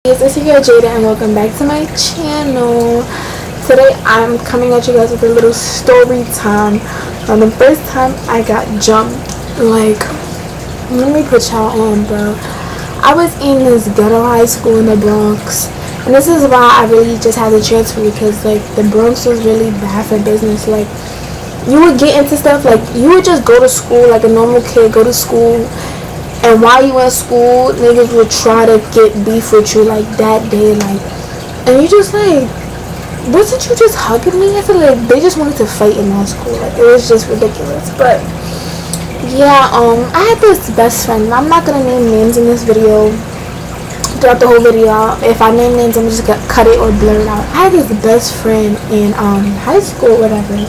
It's your girl Jada and welcome back to my channel. Today I'm coming at you guys with a little story time on the first time I got jumped. Like, let me put y'all on, bro. I was in this ghetto high school in the Bronx, and this is why I really just had to transfer, because like the Bronx was really bad for business. Like, you would get into stuff, like you would just go to school like a normal kid, go to school, and while you in school, niggas would try to get beef with you like that day, like, and you just like, wasn't you just hugging me? I feel like they just wanted to fight in my school. Like, it was just ridiculous. But yeah, I had this best friend. I'm not gonna name names in this video. Throughout the whole video, if I name names, I'm just gonna cut it or blur it out. I had this best friend in high school, whatever,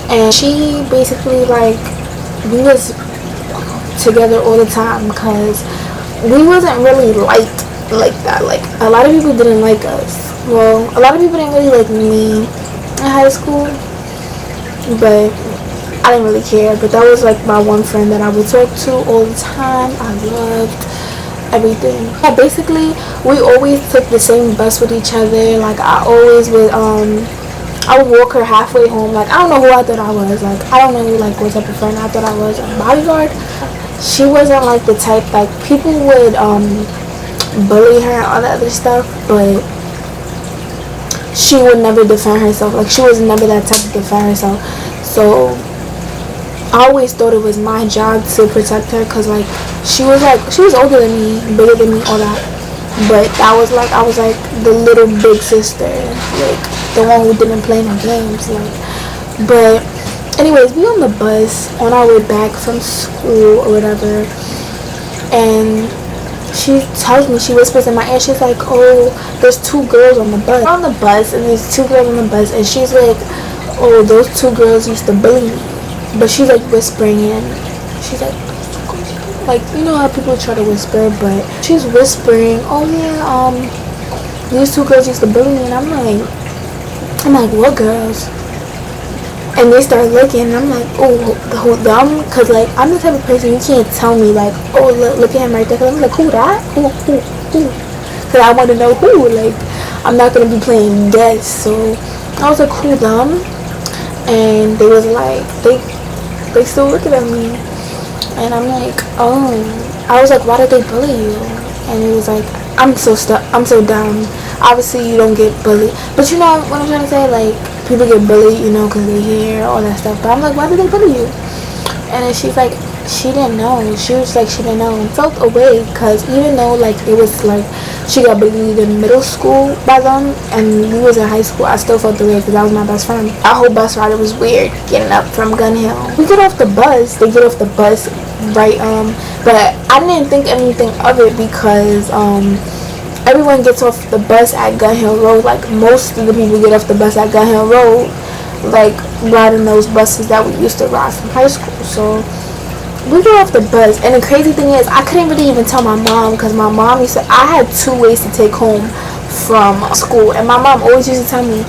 and she basically, like, we was together all the time because we wasn't really liked like that. Like, a lot of people didn't like us. Well, a lot of people didn't really like me in high school, but I didn't really care. But that was like my one friend that I would talk to all the time. I loved everything. Yeah, basically we always took the same bus with each other. Like, I always would I would walk her halfway home. Like, I don't know who I thought I was. Like, I don't know, like, what type of friend I thought I was. A bodyguard. She wasn't like the type, like, people would bully her and all that other stuff, but she would never defend herself. Like, she was never that type to defend herself. So I always thought it was my job to protect her, because like she was older than me, bigger than me, all that. But that was like, I was like the little big sister, like the one who didn't play no games. Like, but anyways, we on the bus on our way back from school or whatever, and she tells me, she whispers in my ear, she's like, oh, there's two girls on the bus. We're on the bus, and there's two girls on the bus, and she's like, oh, those two girls used to bully me. But she's like whispering, and she's like, you know how people try to whisper, but she's whispering, oh yeah, these two girls used to bully me. And I'm like, what girls? And they start looking, and I'm like, oh, them? Because, like, I'm the type of person, you can't tell me, like, oh, look at him right there. Because I'm like, who that? Who? Because I want to know who. Like, I'm not going to be playing guess. So I was like, who them? And they was like, they still looking at me. And I'm like, oh. I was like, why did they bully you? And it was like, I'm so down. Obviously, you don't get bullied. But you know what I'm trying to say? Like, people get bullied, you know, because they hear all that stuff. But I'm like, why did they bully you? And then she's like, she didn't know. She was like, she didn't know. And felt away, because even though, like, it was like, she got bullied in middle school by them, and we was in high school, I still felt away because that was my best friend. Our whole bus ride, it was weird getting up from Gun Hill. We get off the bus. They get off the bus, right? But I didn't think anything of it, because everyone gets off the bus at Gun Hill Road. Like, most of the people get off the bus at Gun Hill Road, like, riding those buses that we used to ride from high school. So we get off the bus, and the crazy thing is, I couldn't really even tell my mom, because my mom used to, I had two ways to take home from school, and my mom always used to tell me,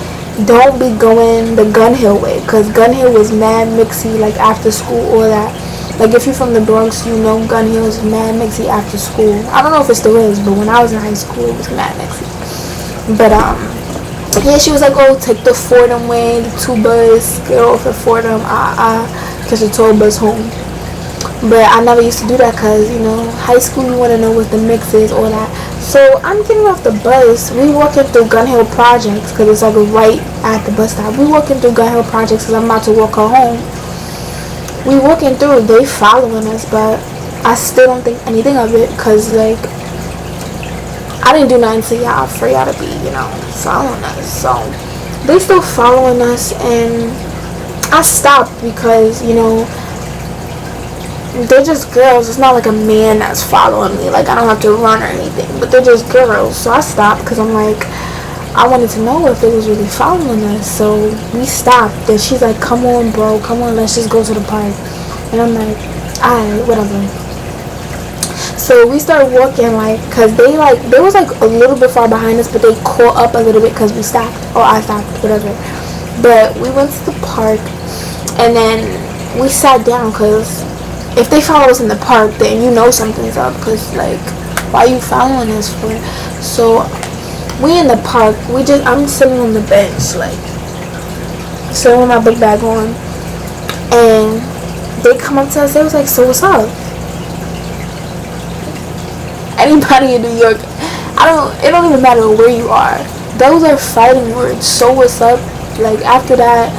don't be going the Gun Hill way, because Gun Hill was mad mixy, like, after school, all that. Like, if you're from the Bronx, you know Gun Hill is mad mixy after school. I don't know if it still is, but when I was in high school, it was mad mixy. But yeah, she was like, oh, take the Fordham way, the 2 bus, get off at Fordham, catch the 12 bus home. But I never used to do that, because, you know, high school, you want to know what the mix is, all that. So I'm getting off the bus. We walking through Gun Hill Projects, because it's like right at the bus stop. We walking through Gun Hill Projects because I'm about to walk her home. We walking through, they following us, but I still don't think anything of it, because, like, I didn't do nothing to y'all for y'all to be, you know, following us. So they still following us, and I stopped because, you know, they're just girls. It's not like a man that's following me. Like, I don't have to run or anything, but they're just girls. So I stopped, because I'm like, I wanted to know if they was really following us. So we stopped, and she's like, come on, bro, come on, let's just go to the park. And I'm like, alright, whatever. So we started walking, like, because they was like a little bit far behind us, but they caught up a little bit because we stopped, or I stopped, whatever. But we went to the park, and then we sat down, because if they follow us in the park, then you know something's up, because, like, Why you following us for? So we in the park. I'm sitting on the bench, like sitting with my book bag on, and they come up to us. They was like, "So what's up?" Anybody in New York, it don't even matter where you are. Those are fighting words. So what's up? Like after that,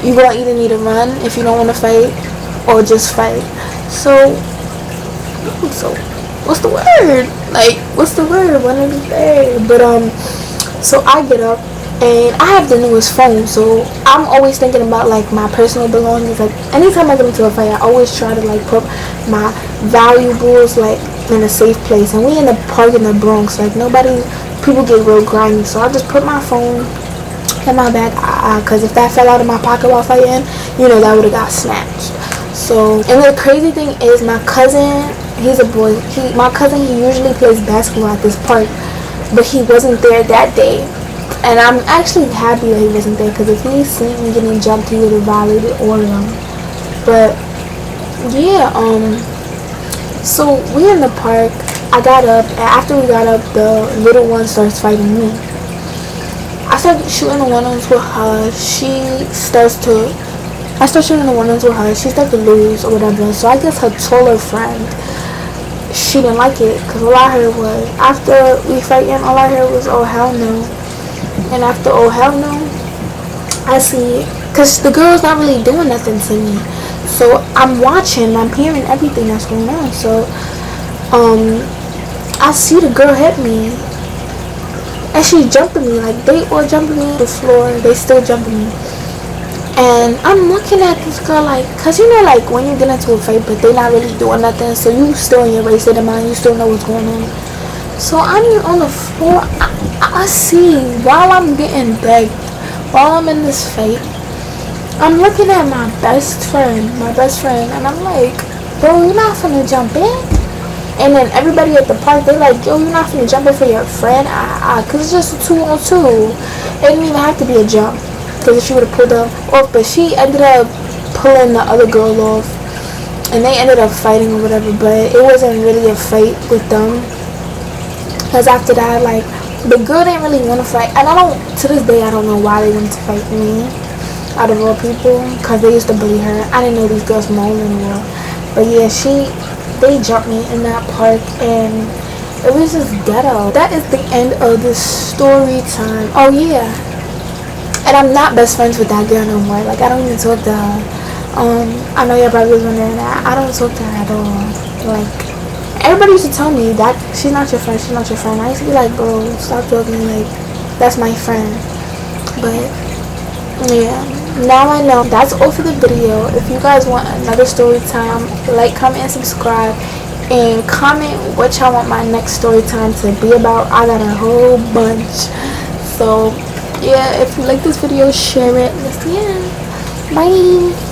you gonna either need to run if you don't want to fight, or just fight. So what's the word? Like what's the word? One of the things. But so I get up and I have the newest phone, so I'm always thinking about like my personal belongings. Like anytime I get into a fight, I always try to like put my valuables like in a safe place. And we in the park in the Bronx, like people get real grimy, so I just put my phone in my bag, cause if that fell out of my pocket while fighting, that would have got snatched. So, and the crazy thing is, my cousin, he's a boy. My cousin, he usually plays basketball at this park, but he wasn't there that day. And I'm actually happy that he wasn't there, because if he seen me getting jumped, he would have violated all of them. But yeah, so we in the park. I got up, and after we got up, the little one starts fighting me. I start shooting the one-ons with her. I start shooting the one-ons with her. She starts to lose or whatever. So I guess her taller friend, she didn't like it, because all I heard was, after we fighting, all I heard was, "Oh hell no." And after "oh hell no," I see, because the girl's not really doing nothing to me. So I'm watching, I'm hearing everything that's going on. So I see the girl hit me, and she's jumping me. Like they all jumping me to the floor. They still jumping me. And I'm looking at this girl like, cause like when you get into a fight, but they not really doing nothing, so you still in your race of the mind, you still know what's going on. So I'm on the floor. I see, while I'm getting begged, while I'm in this fight, I'm looking at my best friend, and I'm like, "Bro, you're not finna jump in?" And then everybody at the park, they like, "Yo, you're not finna jump in for your friend?" Cause it's just a 2-on-2. It didn't even have to be a jump, cause if she would have pulled them off, but she ended up pulling the other girl off, and they ended up fighting or whatever. But it wasn't really a fight with them, cause after that, like, the girl didn't really want to fight, and to this day, I don't know why they wanted to fight me, out of all people, cause they used to bully her. I didn't know these girls from home anymore. But yeah, they jumped me in that park, and it was just ghetto. That is the end of the story time. Oh yeah, and I'm not best friends with that girl no more. Like I don't even talk to her. I know y'all probably was wondering that. I don't talk to her at all. Like everybody used to tell me that she's not your friend. I used to be like, "Bro, stop talking. Like that's my friend." But yeah, now I know. That's all for the video. If you guys want another story time, like, comment, and subscribe, and comment what y'all want my next story time to be about. I got a whole bunch. So yeah, if you like this video, share it. That's the end. Bye.